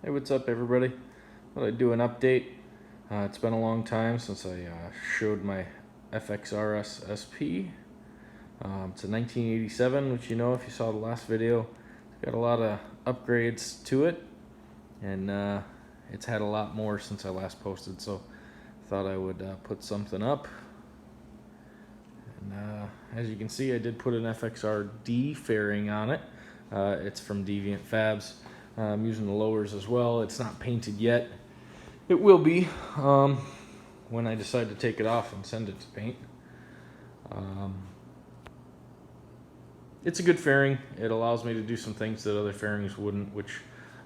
Hey, what's up everybody? Thought I'd do an update. It's been a long time since I showed my FXRS-SP. It's a 1987, which you know if you saw the last video. It's got a lot of upgrades to it, and it's had a lot more since I last posted, so I thought I would put something up. And as you can see, I did put an FXRD Fairing on it. It's from Deviant Fabs. I'm using the lowers as well. It's not painted yet. It will be when I decide to take it off and send it to paint. It's a good fairing. It allows me to do some things that other fairings wouldn't, which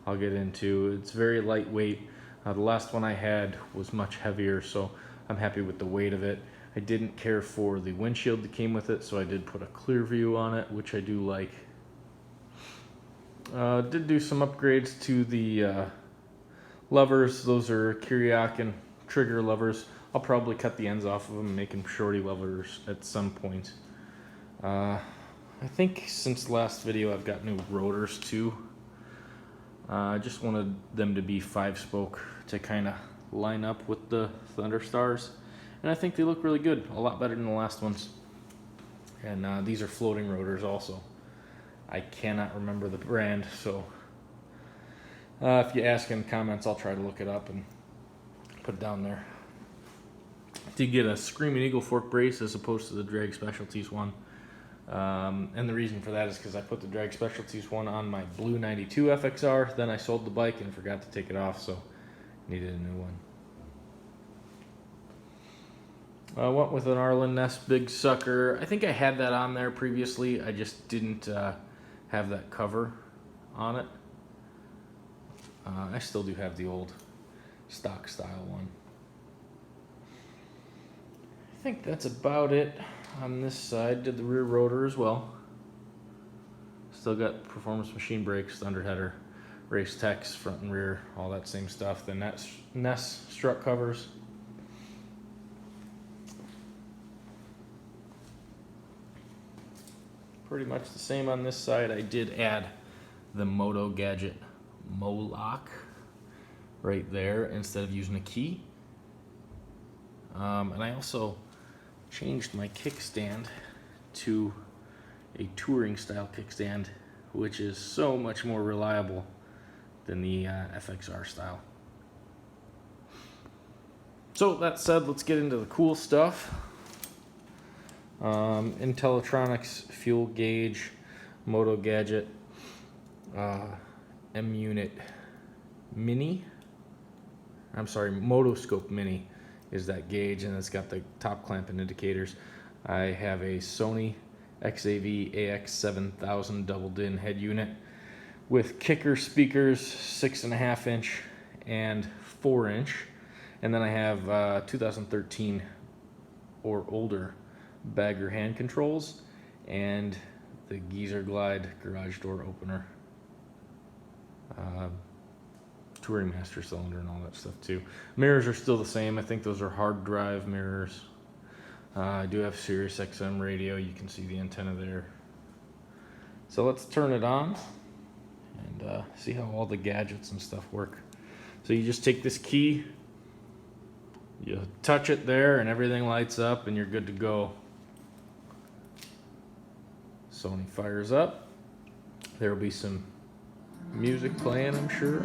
I'll get into. It's very lightweight. The last one I had was much heavier, so I'm happy with the weight of it. I didn't care for the windshield that came with it, so I did put a clear view on it, which I do like. Did do some upgrades to the levers. Those are Kiriakin trigger levers. I'll probably cut the ends off of them and make them shorty levers at some point. I think since the last video I've got new rotors too. I just wanted them to be 5-spoke to kind of line up with the Thunder Stars, and I think they look really good, a lot better than the last ones. And these are floating rotors also. I cannot remember the brand, so if you ask in the comments, I'll try to look it up and put it down there. Did get a Screaming Eagle fork brace as opposed to the Drag Specialties one. And the reason for that is because I put the Drag Specialties one on my blue 92 FXR, then I sold the bike and forgot to take it off, so needed a new one. I went with an Arlen Ness Big Sucker. I think I had that on there previously, I just didn't have that cover on it. I still do have the old stock style one. I think that's about it on this side. Did the rear rotor as well. Still got Performance Machine brakes, Thunder header, Race Techs, front and rear, all that same stuff. The Ness strut covers. Pretty much the same on this side. I did add the Moto Gadget Mo-Lock right there instead of using a key. And I also changed my kickstand to a touring style kickstand, which is so much more reliable than the FXR style. So that said, let's get into the cool stuff. Intellitronics fuel gauge, Moto Gadget M-Unit Mini. I'm sorry, Motoscope Mini is that gauge, and it's got the top clamp and indicators. I have a Sony XAV AX7000 double-din head unit with kicker speakers, 6.5 inch and 4 inch, and then I have 2013 or older bagger hand controls and the Geezer Glide garage door opener, Touring Master cylinder and all that stuff too. Mirrors are still the same. I think those are hard drive mirrors. I do have Sirius Xm Radio. You can see the antenna there. So let's turn it on and see how all the gadgets and stuff work. So you just take this key, you touch it there, and everything lights up and you're good to go. Sony fires up. There will be some music playing, I'm sure.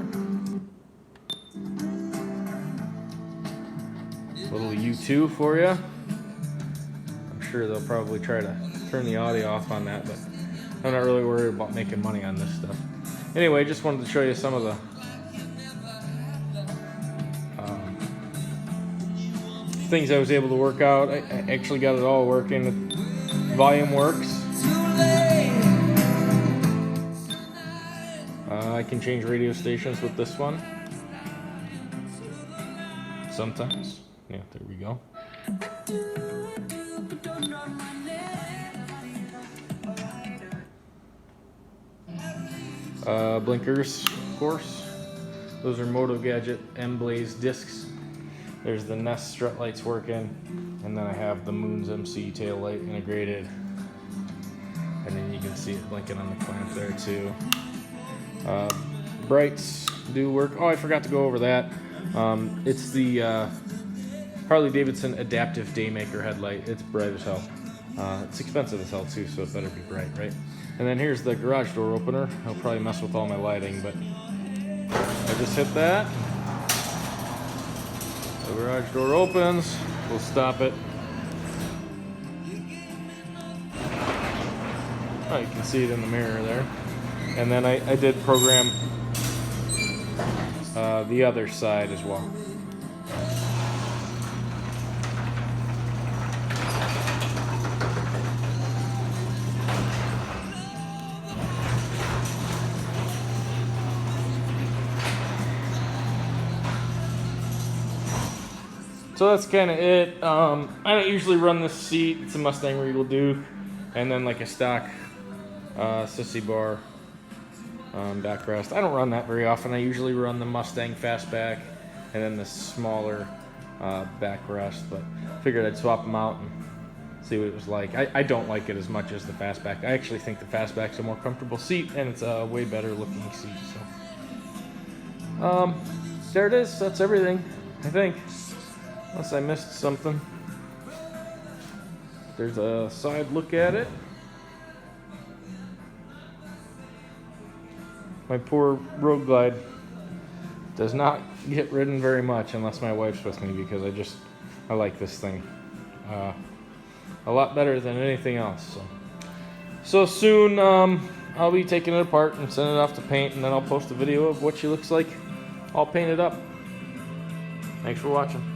A little U2 for you. I'm sure they'll probably try to turn the audio off on that, but I'm not really worried about making money on this stuff. Anyway, just wanted to show you some of the things I was able to work out. I actually got it all working. Volume works. I can change radio stations with this one. Sometimes. Yeah, there we go. Blinkers, of course. Those are Moto Gadget M-Blaze discs. There's the Ness strut lights working, and then I have the Moon's MC tail light integrated. And then you can see it blinking on the clamp there too. Brights, do work. Oh, I forgot to go over that. It's the Harley-Davidson Adaptive Daymaker headlight. It's bright as hell. It's expensive as hell too, so it better be bright, right? And then here's the garage door opener. I'll probably mess with all my lighting, but I just hit that. The garage door opens. We'll stop it. Oh, you can see it in the mirror there. And then I did program the other side as well. So that's kind of it. I don't usually run this seat. It's a Mustang Regal Duke. And then like a stock sissy bar backrest. I don't run that very often. I usually run the Mustang Fastback and then the smaller backrest. But figured I'd swap them out and see what it was like. I don't like it as much as the Fastback. I actually think the Fastback's a more comfortable seat and it's a way better looking seat. So there it is. That's everything, I think. Unless I missed something. There's a side look at it. My poor Road Glide does not get ridden very much unless my wife's with me, because I like this thing a lot better than anything else. So soon I'll be taking it apart and sending it off to paint, and then I'll post a video of what she looks like all painted up. Thanks for watching.